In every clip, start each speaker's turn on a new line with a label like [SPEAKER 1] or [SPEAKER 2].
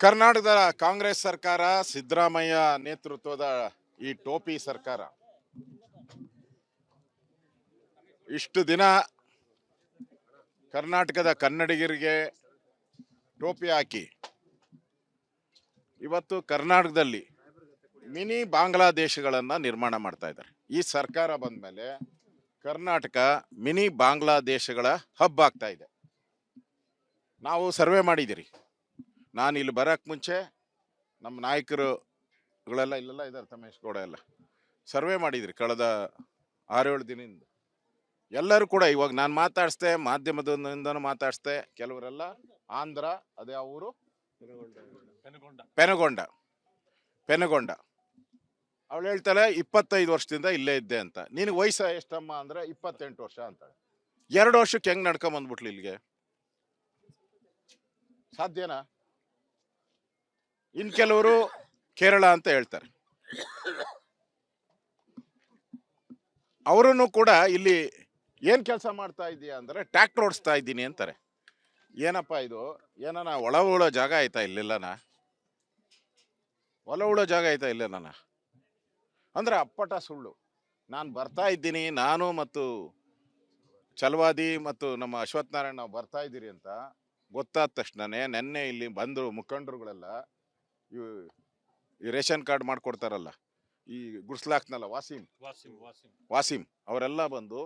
[SPEAKER 1] ಕರ್ನಾಟಕದ ಕಾಂಗ್ರೆಸ್ ಸರ್ಕಾರ, ಸಿದ್ದರಾಮಯ್ಯ ನೇತೃತ್ವದ ಈ ಟೋಪಿ ಸರ್ಕಾರ ಇಷ್ಟು ದಿನ ಕರ್ನಾಟಕದ ಕನ್ನಡಿಗರಿಗೆ ಟೋಪಿ ಹಾಕಿ ಇವತ್ತು ಕರ್ನಾಟಕದಲ್ಲಿ ಮಿನಿ ಬಾಂಗ್ಲಾದೇಶಗಳನ್ನು ನಿರ್ಮಾಣ ಮಾಡ್ತಾ ಇದ್ದಾರೆ. ಈ ಸರ್ಕಾರ ಬಂದ ಮೇಲೆ ಕರ್ನಾಟಕ ಮಿನಿ ಬಾಂಗ್ಲಾದೇಶಗಳ ಹಬ್ ಆಗ್ತಾ ಇದೆ. ನಾವು ಸರ್ವೆ ಮಾಡಿದ್ದೀರಿ. ನಾನು ಇಲ್ಲಿ ಬರೋಕ್ಕೆ ಮುಂಚೆ ನಮ್ಮ ನಾಯಕರುಗಳೆಲ್ಲ ಇಲ್ಲೆಲ್ಲ ಇದ್ದಾರೆ, ತಮೇಶ್ ಗೌಡ ಎಲ್ಲ ಸರ್ವೆ ಮಾಡಿದ್ರಿ ಕಳೆದ 6-7 ದಿನದಿಂದ. ಎಲ್ಲರೂ ಕೂಡ ಇವಾಗ ನಾನು ಮಾತಾಡಿಸ್ದೆ, ಮಾಧ್ಯಮದಿಂದನೂ ಮಾತಾಡಿಸ್ದೆ. ಕೆಲವರೆಲ್ಲ ಆಂಧ್ರ, ಅದೇ ಆ ಊರು ಪೆನಗೊಂಡ. ಅವಳು ಹೇಳ್ತಾಳೆ 25 ವರ್ಷದಿಂದ ಇಲ್ಲೇ ಇದ್ದೆ ಅಂತ. ನಿನಗೆ ವಯಸ್ಸು ಎಷ್ಟಮ್ಮ ಅಂದ್ರೆ 28 ವರ್ಷ ಅಂತಾಳೆ. 2 ವರ್ಷಕ್ಕೆ ಹೆಂಗ್ ನಡ್ಕೊಂಬಂದ್ಬಿಟ್ಲಿ ಇಲ್ಲಿಗೆ? ಸಾಧ್ಯನಾ? ಇನ್ ಕೆಲವರು ಕೇರಳ ಅಂತ ಹೇಳ್ತಾರೆ. ಅವರನ್ನು ಕೂಡ ಇಲ್ಲಿ ಏನ್ ಕೆಲಸ ಮಾಡ್ತಾ ಇದೀಯ ಅಂದ್ರೆ ಟ್ರ್ಯಾಕ್ಟರ್ ಓಡಿಸ್ತಾ ಇದ್ದೀನಿ ಅಂತಾರೆ. ಏನಪ್ಪ ಇದು? ಏನನ ಒಳ ಉಳೋ ಜಾಗ ಆಯ್ತಾ ಇಲ್ಲೆಲ್ಲನ? ಒಳ ಉಳೋ ಜಾಗ ಆಯ್ತಾ ಇಲ್ಲೇನ? ಅಂದ್ರೆ ಅಪ್ಪಟ ಸುಳ್ಳು. ನಾನು ಬರ್ತಾ ಇದ್ದೀನಿ, ನಾನು ಮತ್ತು ಛಲವಾದಿ ಮತ್ತು ನಮ್ಮ ಅಶ್ವಥ್ ನಾರಾಯಣ ನಾವು ಬರ್ತಾ ಇದ್ದೀರಿ ಅಂತ ಗೊತ್ತಾದ ತಕ್ಷಣನೇ ನೆನ್ನೆ ಇಲ್ಲಿ ಬಂದರು ಮುಖಂಡರುಗಳೆಲ್ಲ. ಈ ರೇಷನ್ ಕಾರ್ಡ್ ಮಾಡ್ಕೊಡ್ತಾರಲ್ಲ, ಈ ಗುಡ್ಸ್ಲಾಕ್ನಲ್ಲ, ವಾಸಿಂ ಅವರೆಲ್ಲ ಬಂದು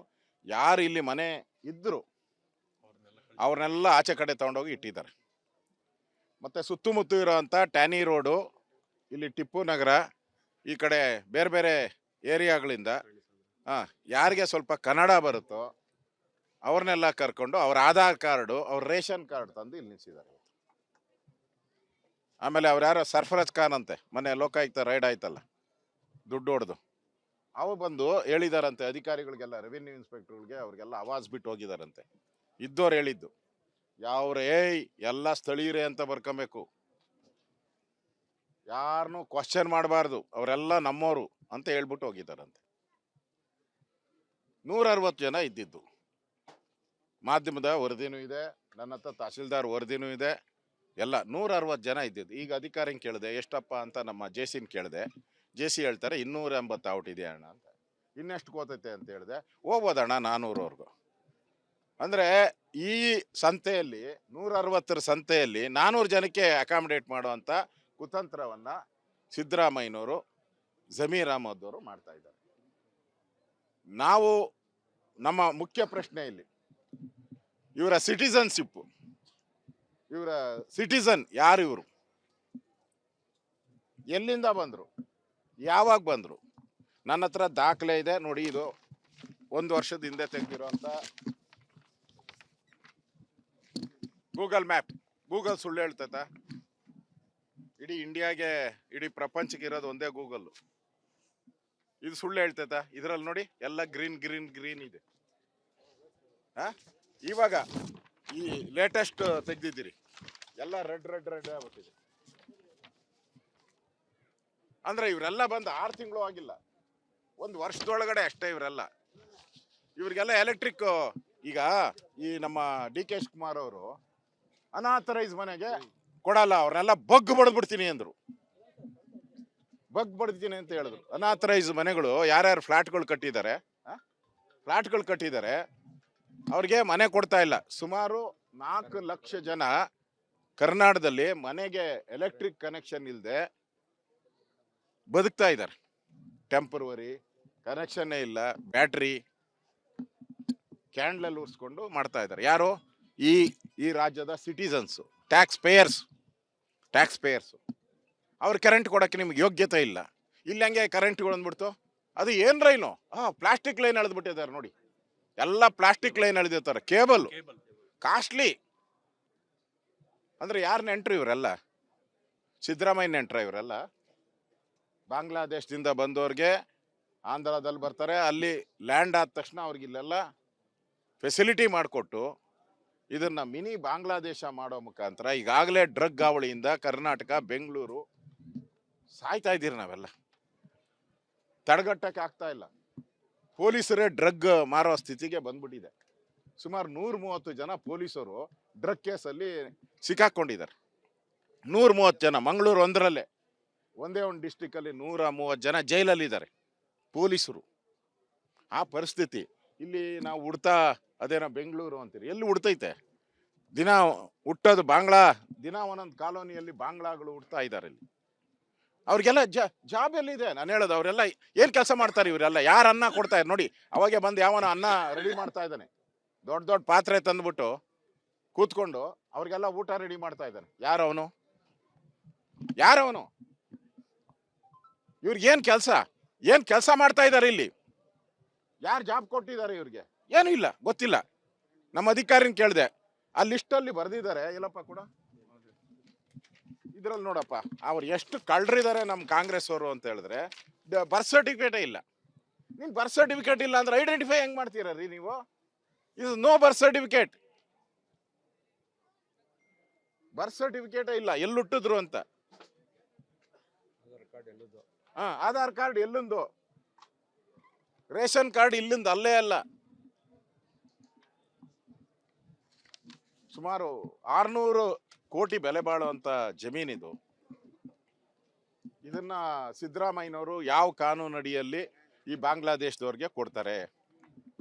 [SPEAKER 1] ಯಾರು ಇಲ್ಲಿ ಮನೆ ಇದ್ರು ಅವ್ರನ್ನೆಲ್ಲ ಆಚೆ ಕಡೆ ತಗೊಂಡೋಗಿ ಇಟ್ಟಿದ್ದಾರೆ. ಮತ್ತೆ ಸುತ್ತಮುತ್ತ ಇರೋಂಥ ಟ್ಯಾನಿ ರೋಡು, ಇಲ್ಲಿ ಟಿಪ್ಪು ನಗರ, ಈ ಕಡೆ ಬೇರೆ ಬೇರೆ ಏರಿಯಾಗಳಿಂದ ಯಾರಿಗೆ ಸ್ವಲ್ಪ ಕನ್ನಡ ಬರುತ್ತೋ ಅವ್ರನ್ನೆಲ್ಲ ಕರ್ಕೊಂಡು ಅವ್ರ ಆಧಾರ್ ಕಾರ್ಡು, ಅವ್ರ ರೇಷನ್ ಕಾರ್ಡ್ ತಂದು ಇಲ್ಲಿ ನಿಲ್ಸಿದ್ದಾರೆ. ಆಮೇಲೆ ಅವ್ರು ಯಾರೋ ಸರ್ಫರಾಜ್ ಖಾನ್ ಅಂತೆ, ಮೊನ್ನೆ ಲೋಕಾಯುಕ್ತ ರೈಡ್ ಆಯ್ತಲ್ಲ ದುಡ್ಡು ಹೊಡೆದು, ಅವು ಬಂದು ಹೇಳಿದಾರಂತೆ ಅಧಿಕಾರಿಗಳಿಗೆಲ್ಲ, ರೆವಿನ್ಯೂ ಇನ್ಸ್ಪೆಕ್ಟರ್ಗಳಿಗೆ ಅವ್ರಿಗೆಲ್ಲ ಆವಾಜ್ ಬಿಟ್ಟು ಹೋಗಿದಾರಂತೆ. ಇದ್ದವ್ರು ಹೇಳಿದ್ದು ಯಾವ್ರೇ ಎಲ್ಲ ಸ್ಥಳೀಯರೇ ಅಂತ ಬರ್ಕೊಬೇಕು, ಯಾರನ್ನೂ ಕ್ವಶನ್ ಮಾಡಬಾರ್ದು, ಅವರೆಲ್ಲ ನಮ್ಮವರು ಅಂತ ಹೇಳ್ಬಿಟ್ಟು ಹೋಗಿದ್ದಾರಂತೆ. 160 ಜನ ಇದ್ದಿದ್ದು. ಮಾಧ್ಯಮದ ವರದಿನೂ ಇದೆ, ನನ್ನ ಹತ್ರ ತಹಸೀಲ್ದಾರ್ ವರದಿನೂ ಇದೆ, ಎಲ್ಲ 160 ಜನ ಇದ್ದಿದ್ದು. ಈಗ ಅಧಿಕಾರಿನ ಕೇಳಿದೆ ಎಷ್ಟಪ್ಪ ಅಂತ, ನಮ್ಮ ಜೆಸಿನ ಕೇಳಿದೆ. ಜೆಸಿ ಹೇಳ್ತಾರೆ 280 ಔಟ್ ಇದೆ ಅಣ್ಣ ಅಂತ. ಇನ್ನೆಷ್ಟು ಕೋತೈತೆ ಅಂತ ಹೇಳಿದೆ. ಹೋಗ್ಬೋದಣ್ಣ 400ವರೆಗೂ. ಅಂದರೆ ಈ ಸಂತೆಯಲ್ಲಿ 160 ಸಂತೆಯಲ್ಲಿ 400 ಜನಕ್ಕೆ ಅಕಾಮಿಡೇಟ್ ಮಾಡುವಂಥ ಕುತಂತ್ರವನ್ನು ಸಿದ್ದರಾಮಯ್ಯನವರು, ಜಮೀರ್ ಅಹಮದ್ ಅವರು ಮಾಡ್ತಾ ಇದ್ದಾರೆ. ನಾವು ನಮ್ಮ ಮುಖ್ಯ ಪ್ರಶ್ನೆ ಇಲ್ಲಿ ಇವರ ಸಿಟಿಸನ್ಶಿಪ್, ಇವರ ಸಿಟಿಸನ್ ಯಾರು, ಇವರು ಎಲ್ಲಿಂದ ಬಂದರು, ಯಾವಾಗ ಬಂದರು? ನನ್ನ ಹತ್ರ ದಾಖಲೆ ಇದೆ ನೋಡಿ. ಇದು 1 ವರ್ಷದ ಹಿಂದೆ ತೆಗೆದಿರುವಂಥ ಗೂಗಲ್ ಮ್ಯಾಪ್. ಗೂಗಲ್ ಸುಳ್ಳು ಹೇಳ್ತೈತ? ಇಡೀ ಇಂಡಿಯಾಗೆ, ಇಡೀ ಪ್ರಪಂಚಕ್ಕೆ ಇರೋದು ಒಂದೇ ಗೂಗಲ್. ಇದು ಸುಳ್ಳು ಹೇಳ್ತೈತ? ಇದರಲ್ಲಿ ನೋಡಿ ಎಲ್ಲ ಗ್ರೀನ್ ಗ್ರೀನ್ ಗ್ರೀನ್ ಇದೆ. ಇವಾಗ ಈ ಲೇಟೆಸ್ಟ್ ತೆಗ್ದಿದ್ದೀರಿ ಎಲ್ಲ ರೆಡ್ ರೆಡ್ ರೆಡ್ ಆಗ್ಬಿಟ್ಟಿದೆ. ಅಂದ್ರೆ ಇವರೆಲ್ಲ ಬಂದು 6 ತಿಂಗಳು ಆಗಿಲ್ಲ, 1 ವರ್ಷದೊಳಗಡೆ ಅಷ್ಟೇ ಇವರೆಲ್ಲ. ಇವ್ರಿಗೆಲ್ಲ ಎಲೆಕ್ಟ್ರಿಕ್. ಈಗ ಈ ನಮ್ಮ ಡಿ ಕೆ ಶಿವಕುಮಾರ್ ಅವರು ಅನಾಥರೈಸ್ ಮನೆಗೆ ಕೊಡಲ್ಲ, ಅವ್ರನ್ನೆಲ್ಲ ಬಗ್ ಬಡ್ದ್ಬಿಡ್ತೀನಿ ಅಂದ್ರು. ಬಗ್ ಬಡ್ತೀನಿ ಅಂತ ಹೇಳಿದ್ರು. ಅನಾಥರೈಸ್ ಮನೆಗಳು ಯಾರ್ಯಾರು ಫ್ಲಾಟ್ಗಳು ಕಟ್ಟಿದ್ದಾರೆ ಅವ್ರಿಗೆ ಮನೆ ಕೊಡ್ತಾ ಇಲ್ಲ. ಸುಮಾರು 4 ಲಕ್ಷ ಜನ ಕರ್ನಾಟಕದಲ್ಲಿ ಮನೆಗೆ ಎಲೆಕ್ಟ್ರಿಕ್ ಕನೆಕ್ಷನ್ ಇಲ್ಲದೆ ಬದುಕ್ತಾ ಇದ್ದಾರೆ. ಟೆಂಪರವರಿ ಕನೆಕ್ಷನ್ನೇ ಇಲ್ಲ, ಬ್ಯಾಟ್ರಿ ಕ್ಯಾಂಡ್ಲಲ್ಲಿ ಉರ್ಸ್ಕೊಂಡು ಮಾಡ್ತಾ ಇದ್ದಾರೆ. ಯಾರು? ಈ ರಾಜ್ಯದ ಸಿಟಿಸನ್ಸು, ಟ್ಯಾಕ್ಸ್ ಪೇಯರ್ಸು. ಅವ್ರು ಕರೆಂಟ್ ಕೊಡೋಕ್ಕೆ ನಿಮ್ಗೆ ಯೋಗ್ಯತೆ ಇಲ್ಲ. ಇಲ್ಲಿ ಹಂಗೆ ಕರೆಂಟ್ಗಳು ಅಂದ್ಬಿಡ್ತು. ಅದು ಏನು ರೈನು? ಪ್ಲಾಸ್ಟಿಕ್ ಲೈನ್ ಎಳೆದ್ಬಿಟ್ಟಿದ್ದಾರೆ ನೋಡಿ, ಎಲ್ಲ ಪ್ಲಾಸ್ಟಿಕ್ ಲೈನ್ ಎಳೆದಿರ್ತಾರೆ. Cable costly. ಅಂದ್ರೆ ಯಾರು ನೆಂಟ್ರು ಇವರೆಲ್ಲ? ಸಿದ್ದರಾಮಯ್ಯ ನೆಂಟ್ರ ಇವರೆಲ್ಲ? ಬಾಂಗ್ಲಾದೇಶದಿಂದ ಬಂದವ್ರಿಗೆ ಆಂಧ್ರದಲ್ಲಿ ಬರ್ತಾರೆ, ಅಲ್ಲಿ ಲ್ಯಾಂಡ್ ಆದ ತಕ್ಷಣ ಅವ್ರಿಗೆ ಇಲ್ಲೆಲ್ಲ ಫೆಸಿಲಿಟಿ ಮಾಡಿಕೊಟ್ಟು ಇದನ್ನ ಮಿನಿ ಬಾಂಗ್ಲಾದೇಶ ಮಾಡೋ ಮುಖಾಂತರ ಈಗಾಗಲೇ ಡ್ರಗ್ ಹಾವಳಿಯಿಂದ ಕರ್ನಾಟಕ, ಬೆಂಗಳೂರು ಸಾಯ್ತಾ ಇದ್ದೀರಿ. ನಾವೆಲ್ಲ ತಡೆಗಟ್ಟಕ್ಕೆ ಆಗ್ತಾ ಇಲ್ಲ. ಪೊಲೀಸರೇ ಡ್ರಗ್ ಮಾರೋ ಸ್ಥಿತಿಗೆ ಬಂದ್ಬಿಟ್ಟಿದೆ. ಸುಮಾರು 130 ಜನ ಪೊಲೀಸರು ಡ್ರಗ್ ಕೇಸಲ್ಲಿ ಸಿಕ್ಕಾಕೊಂಡಿದ್ದಾರೆ. 130 ಜನ, ಮಂಗಳೂರು ಒಂದರಲ್ಲೇ ಒಂದೇ ಒಂದು ಡಿಸ್ಟಿಕಲ್ಲಿ 130 ಜನ ಜೈಲಲ್ಲಿದ್ದಾರೆ ಪೊಲೀಸರು. ಆ ಪರಿಸ್ಥಿತಿ ಇಲ್ಲಿ ನಾವು ಹುಡ್ತಾ, ಅದೇನೋ ಬೆಂಗಳೂರು ಅಂತೀರಿ, ಎಲ್ಲಿ ಹುಡ್ತೈತೆ? ದಿನ ಹುಟ್ಟೋದು ಬಾಂಗ್ಲಾ, ದಿನ ಒಂದೊಂದು ಕಾಲೋನಿಯಲ್ಲಿ ಬಾಂಗ್ಲಾಗಳು ಹುಡ್ತಾ ಇದ್ದಾರೆ ಇಲ್ಲಿ. ಅವ್ರಿಗೆಲ್ಲ ಜಾಬ್ ಎಲ್ಲಿದೆ? ನಾನು ಹೇಳೋದು, ಅವರೆಲ್ಲ ಏನು ಕೆಲಸ ಮಾಡ್ತಾರೆ? ಇವರೆಲ್ಲ ಯಾರು ಅನ್ನ ಕೊಡ್ತಾ ಇದ್ದಾರೆ ನೋಡಿ? ಅವಾಗೆ ಬಂದು ಯಾವನ ಅನ್ನ ರೆಡಿ ಮಾಡ್ತಾ ಇದ್ದಾನೆ, ದೊಡ್ಡ ದೊಡ್ಡ ಪಾತ್ರೆ ತಂದ್ಬಿಟ್ಟು ಕೂತ್ಕೊಂಡು ಅವ್ರಿಗೆಲ್ಲ ಊಟ ರೆಡಿ ಮಾಡ್ತಾ ಇದ್ದಾನೆ. ಯಾರವನು? ಇವ್ರಿಗೇನು ಕೆಲಸ? ಏನು ಕೆಲಸ ಮಾಡ್ತಾ ಇದ್ದಾರೆ ಇಲ್ಲಿ? ಯಾರು ಜಾಬ್ ಕೊಟ್ಟಿದ್ದಾರೆ ಇವ್ರಿಗೆ? ಏನೂ ಇಲ್ಲ, ಗೊತ್ತಿಲ್ಲ. ನಮ್ಮ ಅಧಿಕಾರಿನ ಕೇಳಿದೆ, ಆ ಲಿಸ್ಟಲ್ಲಿ ಬರೆದಿದ್ದಾರೆ. ಇಲ್ಲಪ್ಪ ಕೂಡ ಇದ್ರಲ್ಲಿ ನೋಡಪ್ಪ, ಅವ್ರು ಎಷ್ಟು ಕಳ್ರಿದ್ದಾರೆ ನಮ್ಮ ಕಾಂಗ್ರೆಸ್ ಅವರು ಅಂತ ಹೇಳಿದ್ರೆ, ಬರ್ತ್ ಸರ್ಟಿಫಿಕೇಟೇ ಇಲ್ಲ. ನಿನ್ ಬರ್ತ್ ಸರ್ಟಿಫಿಕೇಟ್ ಇಲ್ಲ ಅಂದ್ರೆ ಐಡೆಂಟಿಫೈ ಹೆಂಗ್ ಮಾಡ್ತೀರ ರೀ ನೀವು? ಇದು ನೋ ಬರ್ತ್ ಸರ್ಟಿಫಿಕೇಟ್. ಬರ್ತ್ ಸರ್ಟಿಫಿಕೇಟೇ ಇಲ್ಲ, ಎಲ್ಲುಟ್ಟಿದ್ರು ಅಂತ. ಆಧಾರ್ ಕಾರ್ಡ್ ಎಲ್ಲೊಂದು, ರೇಷನ್ ಕಾರ್ಡ್ ಇಲ್ಲಿಂದ ಅಲ್ಲೇ ಅಲ್ಲ. ಸುಮಾರು 600 ಕೋಟಿ ಬೆಲೆ ಬಾಳುವಂತ ಜಮೀನಿದು. ಇದನ್ನ ಸಿದ್ದರಾಮಯ್ಯನವರು ಯಾವ ಕಾನೂನು ಅಡಿಯಲ್ಲಿ ಈ ಬಾಂಗ್ಲಾದೇಶದವ್ರಿಗೆ ಕೊಡ್ತಾರೆ?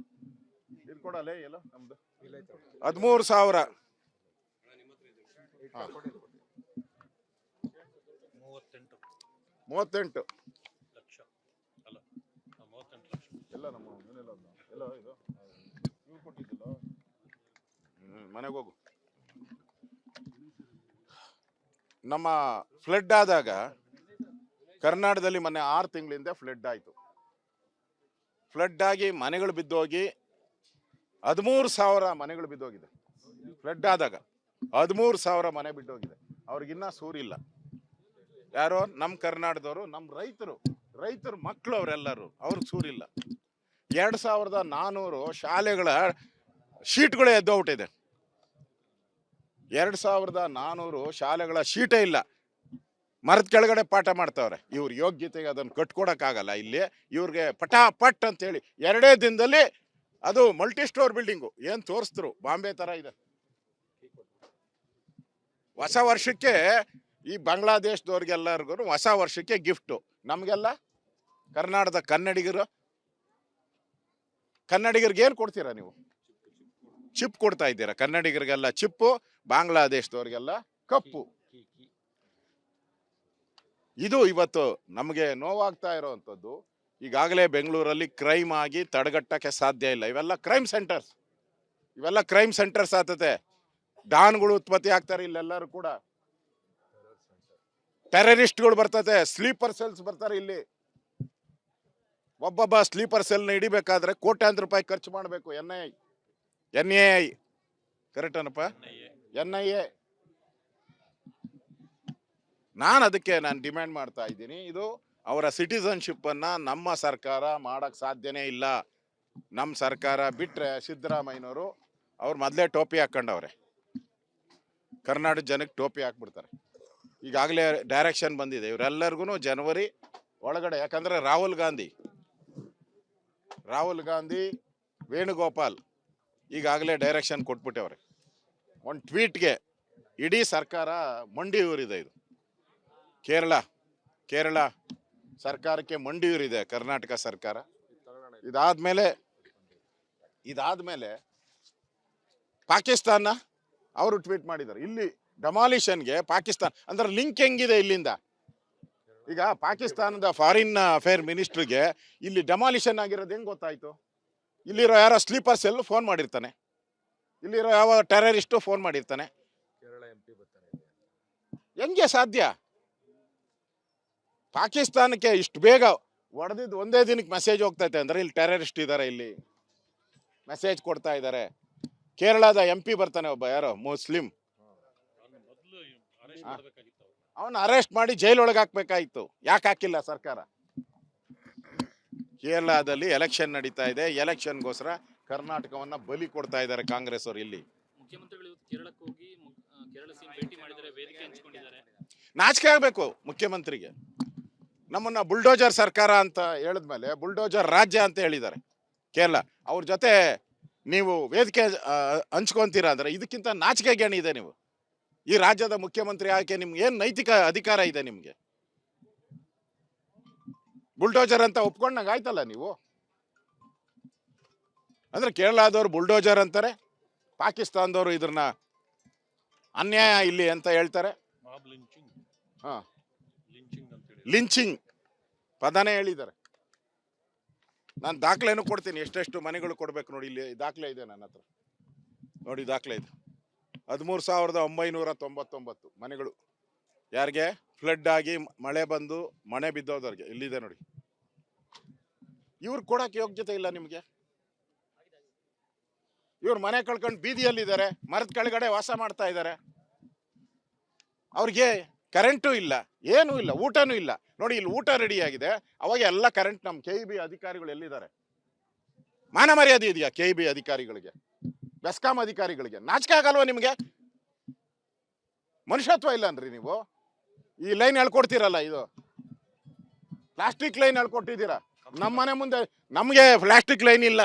[SPEAKER 1] ಇದು ಕೊಡಲ್ಲ ಎಲ್ಲ ನಮ್ದು 13,000 38 ಲಕ್ಷ ಅಲ್ಲ, 38 ಲಕ್ಷ ಎಲ್ಲ ನಮ್ಮ ಎಲ್ಲ ಇದು ಇವ್ರು ಕೊಟ್ಟಿದ್ದಿಲ್ಲ. ಮನೆಗೆ ಹೋಗು. ನಮ್ಮ ಫ್ಲಡ್ ಆದಾಗ ಕರ್ನಾಟಕದಲ್ಲಿ ಮೊನ್ನೆ 6 ತಿಂಗಳಿಂದ ಫ್ಲಡ್ ಆಯಿತು. ಫ್ಲಡ್ ಆಗಿ ಮನೆಗಳು ಬಿದ್ದೋಗಿ 13,000 ಮನೆಗಳು ಬಿದ್ದೋಗಿದೆ. ಫ್ಲಡ್ ಆದಾಗ 13,000 ಮನೆ ಬಿದ್ದೋಗಿದೆ. ಅವ್ರಿಗಿನ್ನ ಸೂರಿಲ್ಲ. ಯಾರೋ ನಮ್ಮ ಕರ್ನಾಟಕದವರು, ನಮ್ಮ ರೈತರು ಮಕ್ಕಳು ಅವರೆಲ್ಲರೂ, ಅವ್ರಿಗೆ ಸೂರಿಲ್ಲ. 2,400 ಶಾಲೆಗಳ ಶೀಟ್ಗಳೇ ಎದ್ದೋಗ್ಬಿಟ್ಟಿದೆ. 2,400 ಶಾಲೆಗಳ ಶೀಟೇ ಇಲ್ಲ. ಮರದ ಕೆಳಗಡೆ ಪಾಠ ಮಾಡ್ತಾವ್ರೆ. ಇವ್ರ ಯೋಗ್ಯತೆಗೆ ಅದನ್ನು ಕಟ್ಕೊಡಕ್ಕಾಗಲ್ಲ. ಇಲ್ಲಿ ಇವ್ರಿಗೆ ಪಟಾಪಟ್ ಅಂತೇಳಿ 2 ದಿನದಲ್ಲಿ ಅದು ಮಲ್ಟಿ ಸ್ಟೋರ್ ಬಿಲ್ಡಿಂಗು ಏನು ತೋರಿಸಿದ್ರು, ಬಾಂಬೆ ತರ ಇದೆ. ಹೊಸ ವರ್ಷಕ್ಕೆ ಈ ಬಾಂಗ್ಲಾದೇಶದವ್ರಿಗೆಲ್ಲರಿಗೂ ಹೊಸ ವರ್ಷಕ್ಕೆ ಗಿಫ್ಟು. ನಮಗೆಲ್ಲ ಕರ್ನಾಟಕದ ಕನ್ನಡಿಗರಿಗೆ ಏನು ಕೊಡ್ತೀರಾ ನೀವು? ಚಿಪ್ ಕೊಡ್ತಾ ಇದ್ದೀರಾ ಕನ್ನಡಿಗರಿಗೆಲ್ಲ ಚಿಪ್ಪು, ಬಾಂಗ್ಲಾದೇಶದವ್ರಿಗೆಲ್ಲ ಕಪ್ಪು. ಇದು ಇವತ್ತು ನಮಗೆ ನೋವಾಗ್ತಾ ಇರೋವಂಥದ್ದು. ಈಗಾಗಲೇ ಬೆಂಗಳೂರಲ್ಲಿ ಕ್ರೈಮ್ ಆಗಿ ತಡೆಗಟ್ಟಕ್ಕೆ ಸಾಧ್ಯ ಇಲ್ಲ. ಇವೆಲ್ಲ ಕ್ರೈಮ್ ಸೆಂಟರ್ಸ್ ಆಗ್ತದೆ. ಡಾನ್ಗಳು ಉತ್ಪತ್ತಿ ಆಗ್ತಾರೆ ಇಲ್ಲೆಲ್ಲರೂ ಕೂಡ. ಟೆರರಿಸ್ಟ್ಗಳು ಬರ್ತದೆ, ಸ್ಲೀಪರ್ ಸೆಲ್ಸ್ ಬರ್ತಾರೆ ಇಲ್ಲಿ. ಒಬ್ಬೊಬ್ಬ ಸ್ಲೀಪರ್ ಸೆಲ್ನ ಹಿಡಿಬೇಕಾದ್ರೆ ಕೋಟ್ಯಾಂತರ ರೂಪಾಯಿ ಖರ್ಚು ಮಾಡಬೇಕು. NIA ಕರೆಕ್ಟ್ ಏನಪ್ಪ? NIA. ನಾನು ಡಿಮ್ಯಾಂಡ್ ಮಾಡ್ತಾ ಇದ್ದೀನಿ, ಇದು ಅವರ ಸಿಟಿಸನ್ಶಿಪ್ ಅನ್ನ ನಮ್ಮ ಸರ್ಕಾರ ಮಾಡಕ್ ಸಾಧ್ಯನೇ ಇಲ್ಲ. ನಮ್ಮ ಸರ್ಕಾರ ಬಿಟ್ರೆ ಸಿದ್ದರಾಮಯ್ಯನವರು ಅವ್ರು ಮೊದಲೇ ಟೋಪಿ ಹಾಕೊಂಡವ್ರೆ. ಕರ್ನಾಟಕ ಜನಕ್ಕೆ ಟೋಪಿ ಹಾಕ್ಬಿಡ್ತಾರೆ. ಈಗಾಗಲೇ ಡೈರೆಕ್ಷನ್ ಬಂದಿದೆ ಇವರೆಲ್ಲರಿಗೂ ಜನವರಿ ಒಳಗಡೆ. ಯಾಕಂದ್ರೆ ರಾಹುಲ್ ಗಾಂಧಿ ವೇಣುಗೋಪಾಲ್ ಈಗಾಗಲೇ ಡೈರೆಕ್ಷನ್ ಕೊಟ್ಬಿಟ್ಟವ್ರೆ. ಒಂದು ಟ್ವೀಟ್ಗೆ ಇಡೀ ಸರ್ಕಾರ ಮಂಡಿ ಊರಿದೆ. ಇದು ಕೇರಳ ಸರ್ಕಾರಕ್ಕೆ ಮಂಡಿ ಊರಿದೆ ಕರ್ನಾಟಕ ಸರ್ಕಾರ. ಇದಾದ್ಮೇಲೆ ಪಾಕಿಸ್ತಾನ ಅವರು ಟ್ವೀಟ್ ಮಾಡಿದ್ದಾರೆ. ಇಲ್ಲಿ ಡೆಮಾಲಿಷನ್ಗೆ ಪಾಕಿಸ್ತಾನ ಅಂದ್ರೆ ಲಿಂಕ್ ಹೆಂಗಿದೆ ಇಲ್ಲಿಂದ? ಈಗ ಪಾಕಿಸ್ತಾನದ ಫಾರಿನ್ ಅಫೇರ್ ಮಿನಿಸ್ಟ್ರಿಗೆ ಇಲ್ಲಿ ಡೆಮಾಲಿಷನ್ ಆಗಿರೋದು ಹೆಂಗ್ ಗೊತ್ತಾಯ್ತು? ಇಲ್ಲಿರೋ ಯಾರೋ ಸ್ಲೀಪರ್ ಸೆಲ್ ಫೋನ್ ಮಾಡಿರ್ತಾನೆ, ಇಲ್ಲಿರೋ ಯಾವ ಟೆರರಿಸ್ಟು ಫೋನ್ ಮಾಡಿರ್ತಾನೆ. ಹೆಂಗೆ ಸಾಧ್ಯ? ಪಾಕಿಸ್ತಾನಕ್ಕೆ ಇಷ್ಟು ಬೇಗ ಹೊಡೆದಿದ್ದು ಒಂದೇ ದಿನಕ್ಕೆ ಮೆಸೇಜ್ ಹೋಗ್ತೈತೆ ಅಂದ್ರೆ ಇಲ್ಲಿ ಟೆರರಿಸ್ಟ್ ಇದ್ದಾರೆ, ಇಲ್ಲಿ ಮೆಸೇಜ್ ಕೊಡ್ತಾ ಇದ್ದಾರೆ. ಕೇರಳದ MP ಬರ್ತಾನೆ ಒಬ್ಬ, ಯಾರೋ ಮುಸ್ಲಿಂ, ಅವನ್ನ ಅರೆಸ್ಟ್ ಮಾಡಿ ಜೈಲೊಳಗೆ ಹಾಕ್ಬೇಕಾಯ್ತು. ಯಾಕೆ ಹಾಕಿಲ್ಲ ಸರ್ಕಾರ? ಕೇರಳದಲ್ಲಿ ಎಲೆಕ್ಷನ್ ನಡೀತಾ ಇದೆ. ಎಲೆಕ್ಷನ್ಗೋಸ್ಕರ ಕರ್ನಾಟಕವನ್ನ ಬಲಿ ಕೊಡ್ತಾ ಇದ್ದಾರೆ ಕಾಂಗ್ರೆಸ್ ಅವರು. ಇಲ್ಲಿ
[SPEAKER 2] ಮುಖ್ಯಮಂತ್ರಿಗಳು ಕೇರಳಕ್ಕೆ ಹೋಗಿ ಕೇರಳ ಸಿಎಂ ಭೇಟಿ ಮಾಡಿದ್ದಾರೆ, ವೇದಿಕೆ ಹಂಚಿಕೊಂಡಿದ್ದಾರೆ.
[SPEAKER 1] ನಾಚಿಕೆ ಆಗ್ಬೇಕು ಮುಖ್ಯಮಂತ್ರಿಗೆ. ನಮ್ಮನ್ನ ಬುಲ್ಡೋಜರ್ ಸರ್ಕಾರ ಅಂತ ಹೇಳಿದ್ಮೇಲೆ ಬುಲ್ಡೋಜರ್ ರಾಜ್ಯ ಅಂತ ಹೇಳಿದ್ದಾರೆ ಕೇರಳ. ಅವ್ರ ಜೊತೆ ನೀವು ವೇದಿಕೆ ಹಂಚ್ಕೊಂತೀರಾ ಅಂದ್ರೆ ಇದಕ್ಕಿಂತ ನಾಚಿಕೆ ಗೇಣಿ ಇದೆ ನೀವು? ಈ ರಾಜ್ಯದ ಮುಖ್ಯಮಂತ್ರಿ ಆಯ್ಕೆ ನಿಮ್ಗೆ ಏನ್ ನೈತಿಕ ಅಧಿಕಾರ ಇದೆ ನಿಮ್ಗೆ? ಬುಲ್ಡೋಜರ್ ಅಂತ ಒಪ್ಕೊಂಡಂಗ ಆಯ್ತಲ್ಲ ನೀವು. ಅಂದ್ರೆ ಕೇರಳದವ್ರು ಬುಲ್ಡೋಜರ್ ಅಂತಾರೆ, ಪಾಕಿಸ್ತಾನದವರು ಇದ್ರನ್ನ ಅನ್ಯಾಯ ಇಲ್ಲಿ ಅಂತ ಹೇಳ್ತಾರೆ. ಹಾ, ಲಿಂಚಿಂಗ್ ಪದನೇ ಹೇಳಿದ್ದಾರೆ. ನಾನು ದಾಖಲೆನೂ ಕೊಡ್ತೀನಿ, ಎಷ್ಟೆಷ್ಟು ಮನೆಗಳು ಕೊಡ್ಬೇಕು ನೋಡಿ. ಇಲ್ಲಿ ದಾಖಲೆ ಇದೆ ನನ್ನ ಹತ್ರ, ನೋಡಿ ದಾಖಲೆ ಇದೆ. 13,999 ಮನೆಗಳು ಯಾರಿಗೆ ಫ್ಲಡ್ ಆಗಿ ಮಳೆ ಬಂದು ಮನೆ ಬಿದ್ದೋದವ್ರಿಗೆ ಇಲ್ಲಿದೆ ನೋಡಿ. ಇವ್ರು ಕೊಡಕ್ಕೆ ಯೋಗ್ಯತೆ ಇಲ್ಲ ನಿಮ್ಗೆ. ಇವ್ರು ಮನೆ ಕಳ್ಕೊಂಡು ಬೀದಿಯಲ್ಲಿದ್ದಾರೆ, ಮರದ ಕೆಳಗಡೆ ವಾಸ ಮಾಡ್ತಾ ಇದ್ದಾರೆ. ಅವ್ರಿಗೆ ಕರೆಂಟು ಇಲ್ಲ, ಏನೂ ಇಲ್ಲ, ಊಟನೂ ಇಲ್ಲ. ನೋಡಿ ಇಲ್ಲಿ ಊಟ ರೆಡಿ ಆಗಿದೆ, ಅವಾಗ ಎಲ್ಲ ಕರೆಂಟ್. ನಮ್ಮ KEB ಅಧಿಕಾರಿಗಳು ಎಲ್ಲಿದ್ದಾರೆ? ಮಾನ ಮರ್ಯಾದೆ ಇದೆಯಾ KEB ಅಧಿಕಾರಿಗಳಿಗೆ, ಬೆಸ್ಕಾಂ ಅಧಿಕಾರಿಗಳಿಗೆ? ನಾಚಿಕೆ ಆಗಲ್ವಾ ನಿಮ್ಗೆ? ಮನುಷ್ಯತ್ವ ಇಲ್ಲ ಅನ್ರಿ ನೀವು? ಈ ಲೈನ್ ಹೇಳ್ಕೊಡ್ತೀರಲ್ಲ, ಇದು ಪ್ಲಾಸ್ಟಿಕ್ ಲೈನ್ ಹೇಳ್ಕೊಟ್ಟಿದ್ದೀರಾ. ನಮ್ಮ ಮನೆ ಮುಂದೆ ನಮ್ಗೆ ಪ್ಲಾಸ್ಟಿಕ್ ಲೈನ್ ಇಲ್ಲ,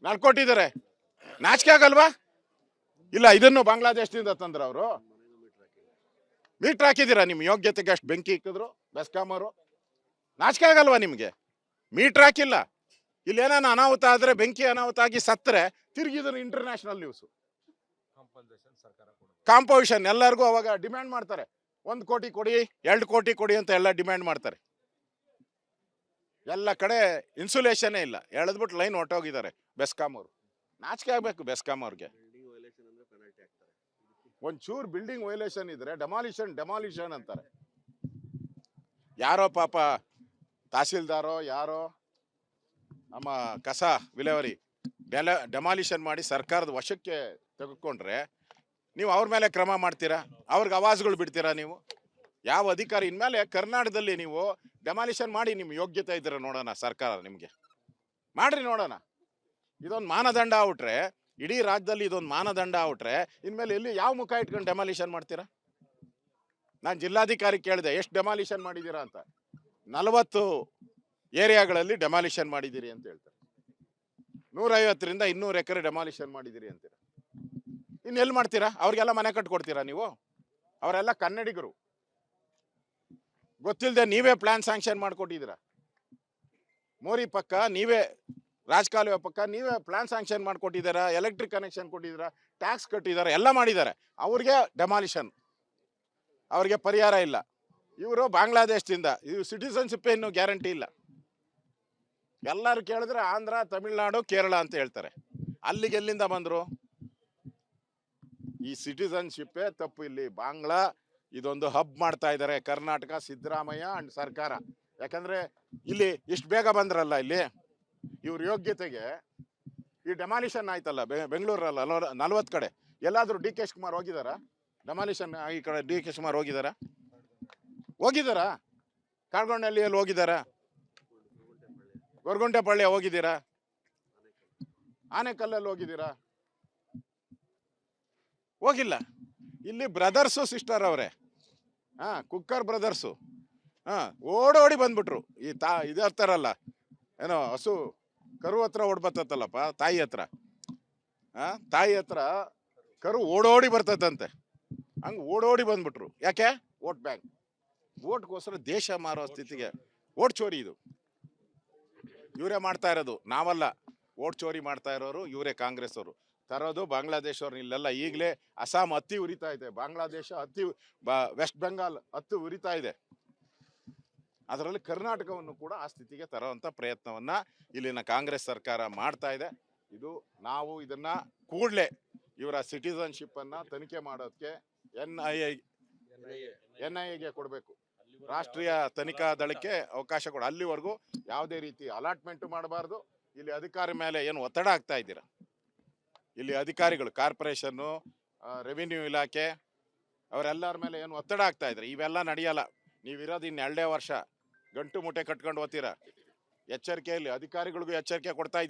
[SPEAKER 1] ನಡ್ಕೊಟ್ಟಿದ್ದಾರೆ. ನಾಚಿಕೆ ಆಗಲ್ವಾ? ಇಲ್ಲ, ಇದನ್ನು ಬಾಂಗ್ಲಾದೇಶದಿಂದ ತಂದ್ರ ಅವರು. ಮೀಟರ್ ಹಾಕಿದ್ದೀರಾ? ನಿಮ್ ಯೋಗ್ಯತೆಗೆ ಅಷ್ಟು ಬೆಂಕಿ ಇಕ್ಕಿದ್ರು ಬೆಸ್ಕಾಂ ಅವರು. ನಾಚಿಕೆ ಆಗಲ್ವಾ ನಿಮ್ಗೆ? ಮೀಟರ್ ಹಾಕಿಲ್ಲ. ಇಲ್ಲಿ ಏನಾನ ಅನಾಹುತ ಆದ್ರೆ, ಬೆಂಕಿ ಅನಾಹುತ ಆಗಿ ಸತ್ತರೆ ತಿರುಗಿದ್ರು ಇಂಟರ್ನ್ಯಾಷನಲ್ ನ್ಯೂಸ್. ಕಾಂಪೋಸಿಷನ್ ಎಲ್ಲರಿಗೂ ಅವಾಗ ಡಿಮ್ಯಾಂಡ್ ಮಾಡ್ತಾರೆ, 1 ಕೋಟಿ ಕೊಡಿ, 2 ಕೋಟಿ ಕೊಡಿ ಅಂತ ಎಲ್ಲ ಡಿಮ್ಯಾಂಡ್ ಮಾಡ್ತಾರೆ. ಎಲ್ಲ ಕಡೆ ಇನ್ಸುಲೇಷನ್ ಇಲ್ಲ, ಎಳೆದ್ಬಿಟ್ಟು ಲೈನ್ ಹೊಟ್ಟೋಗಿದ್ದಾರೆ ಬೆಸ್ಕಾಂ ಅವರು. ನಾಚಿಕೆ ಆಗ್ಬೇಕು ಬೆಸ್ಕಾಂ ಅವ್ರಿಗೆ. ಒಂಚೂರು ಬಿಲ್ಡಿಂಗ್ ವೈಲೇಷನ್ ಇದ್ರೆ ಡೆಮಾಲಿಷನ್ ಅಂತಾರೆ. ಯಾರೋ ಪಾಪ ತಹಸೀಲ್ದಾರೋ ಯಾರೋ ನಮ್ಮ ಕಸ ವಿಲೇವಾರಿ ಡೆಮಾಲಿಷನ್ ಮಾಡಿ ಸರ್ಕಾರದ ವಶಕ್ಕೆ ತೆಗೆದುಕೊಂಡ್ರೆ ನೀವು ಅವ್ರ ಮೇಲೆ ಕ್ರಮ ಮಾಡ್ತೀರಾ? ಅವ್ರಿಗೆ ಆವಾಜ್ಗಳು ಬಿಡ್ತೀರಾ ನೀವು? ಯಾವ ಅಧಿಕಾರಿ? ಇನ್ಮೇಲೆ ಕರ್ನಾಟಕದಲ್ಲಿ ನೀವು ಡೆಮಾಲಿಷನ್ ಮಾಡಿ, ನಿಮ್ಮ ಯೋಗ್ಯತೆ ಇದ್ರೆ ನೋಡೋಣ, ಸರ್ಕಾರ ನಿಮಗೆ ಮಾಡ್ರಿ ನೋಡೋಣ. ಇದೊಂದು ಮಾನದಂಡ ಆಗ್ಬಿಟ್ರೆ, ಇಡೀ ರಾಜ್ಯದಲ್ಲಿ ಇದೊಂದು ಮಾನದಂಡ ಆಗ್ಬಿಟ್ರೆ ಇನ್ಮೇಲೆ ಎಲ್ಲಿ ಯಾವ ಮುಖ ಇಟ್ಕೊಂಡು ಡೆಮಾಲಿಷನ್ ಮಾಡ್ತೀರಾ? ನಾನು ಜಿಲ್ಲಾಧಿಕಾರಿ ಕೇಳಿದೆ, ಎಷ್ಟು ಡೆಮಾಲಿಷನ್ ಮಾಡಿದ್ದೀರಾ ಅಂತ. 40 ಏರಿಯಾಗಳಲ್ಲಿ ಡೆಮಾಲಿಷನ್ ಮಾಡಿದ್ದೀರಿ ಅಂತ ಹೇಳ್ತಾರೆ. 150ರಿಂದ 200 ಎಕರೆ ಡೆಮಾಲಿಷನ್ ಮಾಡಿದ್ದೀರಿ ಅಂತೀರ. ಇನ್ನೆಲ್ಲಿ ಮಾಡ್ತೀರಾ? ಅವ್ರಿಗೆಲ್ಲ ಮನೆ ಕಟ್ಕೊಡ್ತೀರಾ ನೀವು? ಅವರೆಲ್ಲ ಕನ್ನಡಿಗರು. ಗೊತ್ತಿಲ್ಲದೆ ನೀವೇ ಪ್ಲಾನ್ ಸ್ಯಾಂಕ್ಷನ್ ಮಾಡ್ಕೊಟ್ಟಿದ್ದೀರಾ. ಮೋರಿ ಪಕ್ಕ ನೀವೇ, ರಾಜಕಾಲುವೆ ಪಕ್ಕ ನೀವೇ ಪ್ಲಾನ್ ಸ್ಯಾಂಕ್ಷನ್ ಮಾಡ್ಕೊಟ್ಟಿದ್ದೀರಾ, ಎಲೆಕ್ಟ್ರಿಕ್ ಕನೆಕ್ಷನ್ ಕೊಟ್ಟಿದ್ದೀರಾ, ಟ್ಯಾಕ್ಸ್ ಕಟ್ಟಿದ್ದಾರೆ, ಎಲ್ಲ ಮಾಡಿದ್ದಾರೆ. ಅವ್ರಿಗೆ ಡೆಮಾಲಿಷನ್, ಅವ್ರಿಗೆ ಪರಿಹಾರ ಇಲ್ಲ. ಇವರು ಬಾಂಗ್ಲಾದೇಶದಿಂದ, ಇವು ಸಿಟಿಸನ್ಶಿಪ್ ಇನ್ನೂ ಗ್ಯಾರಂಟಿ ಇಲ್ಲ. ಎಲ್ಲರೂ ಕೇಳಿದ್ರೆ ಆಂಧ್ರ, ತಮಿಳ್ನಾಡು, ಕೇರಳ ಅಂತ ಹೇಳ್ತಾರೆ. ಅಲ್ಲಿಗೆ ಎಲ್ಲಿಂದ ಬಂದರು? ಈ ಸಿಟಿಸನ್ಶಿಪ್ಪೇ ತಪ್ಪು. ಇಲ್ಲಿ ಬಾಂಗ್ಲಾ ಇದೊಂದು ಹಬ್ ಮಾಡ್ತಾ ಇದ್ದಾರೆ ಕರ್ನಾಟಕ, ಸಿದ್ದರಾಮಯ್ಯ ಅಂಡ್ ಸರ್ಕಾರ. ಯಾಕಂದ್ರೆ ಇಲ್ಲಿ ಇಷ್ಟು ಬೇಗ ಬಂದ್ರಲ್ಲ, ಇಲ್ಲಿ ಇವ್ರ ಯೋಗ್ಯತೆಗೆ ಈ ಡೆಮಾಲಿಷನ್ ಆಯ್ತಲ್ಲ ಬೆಂಗಳೂರಲ್ಲ 40 ಕಡೆ. ಎಲ್ಲಾದ್ರೂ DK ಶಿವಕುಮಾರ್ ಹೋಗಿದಾರ ಡೆಮಾಲಿಷನ್? ಈ ಕಡೆ DK ಶಿವಕುಮಾರ್ ಹೋಗಿದಾರಾ? ಕಾಡ್ಗೊಂಡಲ್ಲಿ ಎಲ್ಲಿ ಹೋಗಿದಾರ? ಗೊರಗುಂಟೆಪಾಳ್ಯ ಹೋಗಿದ್ದೀರಾ? ಆನೆಕಲ್ಲಲ್ಲಿ ಹೋಗಿದ್ದೀರಾ? ಹೋಗಿಲ್ಲ. ಇಲ್ಲಿ ಬ್ರದರ್ಸು ಸಿಸ್ಟರ್ ಅವರೇ, ಕುಕ್ಕರ್ ಬ್ರದರ್ಸು ಓಡೋಡಿ ಬಂದ್ಬಿಟ್ರು. ಈ ಇದು ಹತ್ತಾರಲ್ಲ, ಏನೋ ಹಸು ಕರು ಹತ್ರ ಓಡ್ಬತ್ತಲ್ಲಪ್ಪ, ತಾಯಿ ಹತ್ರ ಕರು ಓಡೋಡಿ ಬರ್ತದಂತೆ. ಹಂಗೆ ಓಡೋಡಿ ಬಂದ್ಬಿಟ್ರು. ಯಾಕೆ? Vote bank. ವೋಟ್ಗೋಸ್ಕರ ದೇಶ ಮಾರೋ ಸ್ಥಿತಿಗೆ. ವೋಟ್ ಚೋರಿ ಇದು ಇವರೇ ಮಾಡ್ತಾ ಇರೋದು, ನಾವಲ್ಲ. ವೋಟ್ ಚೋರಿ ಮಾಡ್ತಾ ಇರೋರು ಇವರೇ, ಕಾಂಗ್ರೆಸ್ ಅವರು ತರೋದು ಬಾಂಗ್ಲಾದೇಶವ್ರು. ಇಲ್ಲೆಲ್ಲ ಈಗಲೇ ಅಸ್ಸಾಂ ಹತ್ತಿ ಉರಿತಾ ಇದೆ, ಬಾಂಗ್ಲಾದೇಶ ಹತ್ತಿ, ವೆಸ್ಟ್ ಬೆಂಗಾಲ್ ಹತ್ತಿ ಉರಿತಾ ಇದೆ. ಅದರಲ್ಲಿ ಕರ್ನಾಟಕವನ್ನು ಕೂಡ ಆ ಸ್ಥಿತಿಗೆ ತರುವಂತ ಪ್ರಯತ್ನವನ್ನ ಇಲ್ಲಿನ ಕಾಂಗ್ರೆಸ್ ಸರ್ಕಾರ ಮಾಡ್ತಾ ಇದೆ. ಇದು ನಾವು ಇದನ್ನ ಕೂಡಲೇ ಇವರ ಸಿಟಿಸನ್ಶಿಪ್ ಅನ್ನ ತನಿಖೆ ಮಾಡೋದಕ್ಕೆ NIA ಕೊಡಬೇಕು. ರಾಷ್ಟ್ರೀಯ ತನಿಖಾ ದಳಕ್ಕೆ ಅವಕಾಶ ಕೊಡ. ಅಲ್ಲಿವರೆಗೂ ಯಾವುದೇ ರೀತಿ ಅಲಾಟ್ಮೆಂಟ್ ಮಾಡಬಾರ್ದು. ಇಲ್ಲಿ ಅಧಿಕಾರಿ ಮೇಲೆ ಏನು ಒತ್ತಡ ಆಗ್ತಾ ಇದ್ದೀರಾ? ಇಲ್ಲಿ ಅಧಿಕಾರಿಗಳು, ಕಾರ್ಪೊರೇಷನ್ನು, ರೆವಿನ್ಯೂ ಇಲಾಖೆ, ಅವರೆಲ್ಲರ ಮೇಲೆ ಏನು ಒತ್ತಡ ಆಗ್ತಾ ಇದ್ರೆ ಇವೆಲ್ಲ ನಡೆಯಲ್ಲ. ನೀವಿರೋದು ಇನ್ನು 2 ವರ್ಷ ಗಂಟು ಮುಟ್ಟೆ ಕಟ್ಕೊಂಡು ಓದ್ತೀರಾ. ಎಚ್ಚರಿಕೆಯಲ್ಲಿ ಅಧಿಕಾರಿಗಳಿಗೂ ಎಚ್ಚರಿಕೆ ಕೊಡ್ತಾ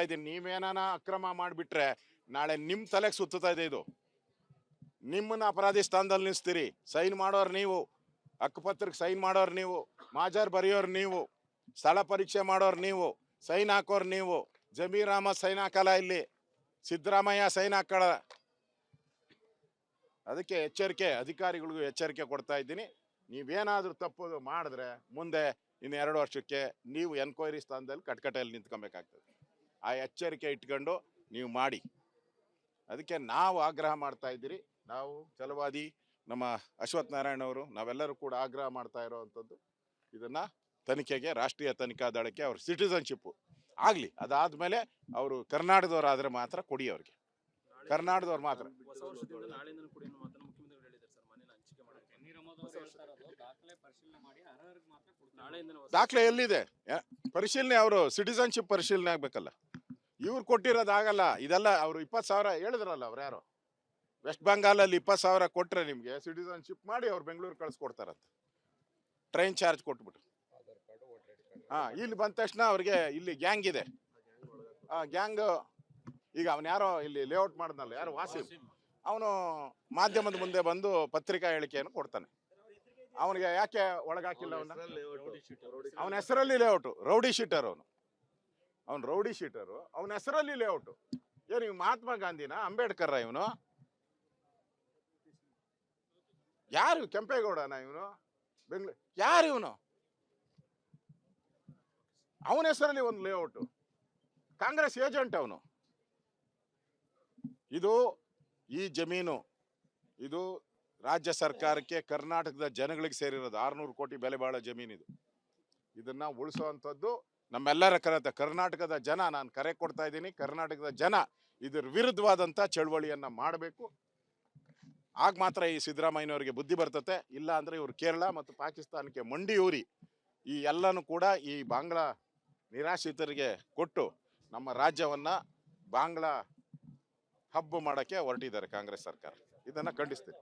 [SPEAKER 1] ಇದ್ದೀನಿ. ನೀವೇನಾನ ಅಕ್ರಮ ಮಾಡಿಬಿಟ್ರೆ ನಾಳೆ ನಿಮ್ಮ ತಲೆಗೆ ಸುತ್ತಾ ಇದೆ. ಇದು ನಿಮ್ಮನ್ನ ಅಪರಾಧಿ ಸ್ಥಾನದಲ್ಲಿ ನಿಲ್ಲಿಸ್ತೀರಿ. ಸೈನ್ ಮಾಡೋರು ನೀವು, ಹಕ್ಕುಪತ್ರಕ್ಕೆ ಸೈನ್ ಮಾಡೋರು ನೀವು, ಮಾಜರ್ ಬರೆಯೋರು ನೀವು, ಸ್ಥಳ ಪರೀಕ್ಷೆ ಮಾಡೋರು ನೀವು, ಸೈನ್ ಹಾಕೋರು ನೀವು, ಜಮೀರ್ ಅಹಮದ್ ಸೈನ್ ಹಾಕಲ್ಲ, ಇಲ್ಲಿ ಸಿದ್ದರಾಮಯ್ಯ ಸೈನ್ ಹಾಕಲ್ಲ. ಅದಕ್ಕೆ ಎಚ್ಚರಿಕೆ, ಅಧಿಕಾರಿಗಳಿಗೂ ಎಚ್ಚರಿಕೆ ಕೊಡ್ತಾ ಇದ್ದೀನಿ. ನೀವೇನಾದ್ರೂ ತಪ್ಪು ಮಾಡಿದ್ರೆ ಮುಂದೆ ಇನ್ನು 2 ವರ್ಷಕ್ಕೆ ನೀವು ಎನ್ಕ್ವೈರಿ ಸ್ಥಾನದಲ್ಲಿ ಕಟ್ಕಟೆಯಲ್ಲಿ ನಿಂತ್ಕೊಬೇಕಾಗ್ತದೆ. ಆ ಎಚ್ಚರಿಕೆ ಇಟ್ಕೊಂಡು ನೀವು ಮಾಡಿ. ಅದಕ್ಕೆ ನಾವು ಆಗ್ರಹ ಮಾಡ್ತಾ ಇದ್ದೀರಿ. ನಾವು ಛಲವಾದಿ ನಮ್ಮ ಅಶ್ವಥ್ ನಾರಾಯಣ ಅವರು ನಾವೆಲ್ಲರೂ ಕೂಡ ಆಗ್ರಹ ಮಾಡ್ತಾ ಇರೋವಂಥದ್ದು, ಇದನ್ನ ತನಿಖೆಗೆ, ರಾಷ್ಟ್ರೀಯ ತನಿಖಾ ದಳಕ್ಕೆ ಅವ್ರ ಸಿಟಿಸನ್ಶಿಪ್ ಆಗಲಿ. ಅದಾದ್ಮೇಲೆ ಅವರು ಕರ್ನಾಟಕದವರಾದ್ರೆ ಮಾತ್ರ ಕೊಡಿ, ಅವ್ರಿಗೆ ಕರ್ನಾಟಕದವ್ರು ಮಾತ್ರ.
[SPEAKER 2] ಹೊಸ ವರ್ಷದಿಂದ ನಾಳೆಯಿಂದ ಕೊಡಿ ಅನ್ನೋ ಮಾತನ್ನ ಮುಖ್ಯಮಂತ್ರಿಗಳು ಹೇಳಿದ್ದಾರೆ ಸರ್, ಮನೇನ ಹಂಚಿಕೆ ಮಾಡೋಕೆ. ದಾಖಲೆ ಪರಿಶೀಲನೆ ಮಾಡಿ ಅರ್ಹರಿಗೆ ಮಾತ್ರ ಕೊಡ್ತಾರೆ. ನಾಳೆಯಿಂದ
[SPEAKER 1] ದಾಖಲೆ ಎಲ್ಲಿದೆ? ಪರಿಶೀಲನೆ ಅವರು ಸಿಟಿಸನ್ಶಿಪ್ ಪರಿಶೀಲನೆ ಆಗ್ಬೇಕಲ್ಲ. ಇವ್ರು ಕೊಟ್ಟಿರೋದಾಗಲ್ಲ. ಇದೆಲ್ಲ ಅವರು 20,000 ಹೇಳಿದ್ರಲ್ಲ, ಅವ್ರು ಯಾರು ವೆಸ್ಟ್ ಬೆಂಗಾಲಲ್ಲಿ 20,000 ಕೊಟ್ರೆ ನಿಮ್ಗೆ ಸಿಟಿಸನ್ಶಿಪ್ ಮಾಡಿ ಅವ್ರು ಬೆಂಗಳೂರು ಕಳಿಸ್ಕೊಡ್ತಾರಂತೆ, ಟ್ರೈನ್ ಚಾರ್ಜ್ ಕೊಟ್ಬಿಟ್ಟು. ಇಲ್ಲಿ ಬಂದ ತಕ್ಷಣ ಅವ್ರಿಗೆ ಇಲ್ಲಿ ಗ್ಯಾಂಗ್ ಇದೆ. ಗ್ಯಾಂಗ್ ಈಗ ಅವನು ಯಾರೋ ಇಲ್ಲಿ ಲೇಔಟ್ ಮಾಡಿದ್ನಲ್ಲ, ಯಾರು ವಾಸಿಂ, ಅವನು ಮಾಧ್ಯಮದ ಮುಂದೆ ಬಂದು ಪತ್ರಿಕಾ ಹೇಳಿಕೆಯನ್ನು ಕೊಡ್ತಾನೆ. ಅವನಿಗೆ ಯಾಕೆ ಒಳಗಾಕಿಲ್ಲ? ಅವನ ಹೆಸರಲ್ಲಿ ಲೇಔಟು, ರೌಡಿ ಶೀಟರ್ ಅವನು ರೌಡಿ ಶೀಟರು, ಅವನ ಹೆಸರಲ್ಲಿ ಲೇಔಟು. ಏನು ಇವ್ ಮಹಾತ್ಮ ಗಾಂಧಿನ, ಅಂಬೇಡ್ಕರ್ ಇವನು? ಯಾರು? ಕೆಂಪೇಗೌಡನ ಇವನು? ಬೆಂಗಳೂರು ಯಾರು ಇವನು? ಅವನ ಹೆಸರಲ್ಲಿ ಒಂದು ಲೇಔಟು, ಕಾಂಗ್ರೆಸ್ ಏಜೆಂಟ್ ಅವನು. ಈ ಜಮೀನು ಇದು ರಾಜ್ಯ ಸರ್ಕಾರಕ್ಕೆ, ಕರ್ನಾಟಕದ ಜನಗಳಿಗೆ ಸೇರಿರೋದು. 600 ಕೋಟಿ ಬೆಲೆ ಬಾಳೋ ಜಮೀನಿದು. ಇದನ್ನ ಉಳಿಸುವಂಥದ್ದು ನಮ್ಮೆಲ್ಲರ ಕರ್ನಾಟಕದ ಜನ, ನಾನು ಕರೆ ಕೊಡ್ತಾ ಇದ್ದೀನಿ, ಕರ್ನಾಟಕದ ಜನ ಇದ್ರ ವಿರುದ್ಧವಾದಂಥ ಚಳವಳಿಯನ್ನ ಮಾಡಬೇಕು. ಆಗ ಮಾತ್ರ ಈ ಸಿದ್ದರಾಮಯ್ಯನವರಿಗೆ ಬುದ್ಧಿ ಬರ್ತತೆ. ಇಲ್ಲ ಅಂದ್ರೆ ಇವರು ಕೇರಳ ಮತ್ತು ಪಾಕಿಸ್ತಾನಕ್ಕೆ ಮಂಡಿ ಊರಿ ಈ ಎಲ್ಲನೂ ಕೂಡ ಈ ಬಾಂಗ್ಲಾ ನಿರಾಶ್ರಿತರಿಗೆ ಕೊಟ್ಟು ನಮ್ಮ ರಾಜ್ಯವನ್ನ ಬಾಂಗ್ಲಾ ಹಬ್ ಮಾಡಕ್ಕೆ ಹೊರಟಿದ್ದಾರೆ ಕಾಂಗ್ರೆಸ್ ಸರ್ಕಾರ. ಇದನ್ನ ಖಂಡಿಸ್ತೀನಿ.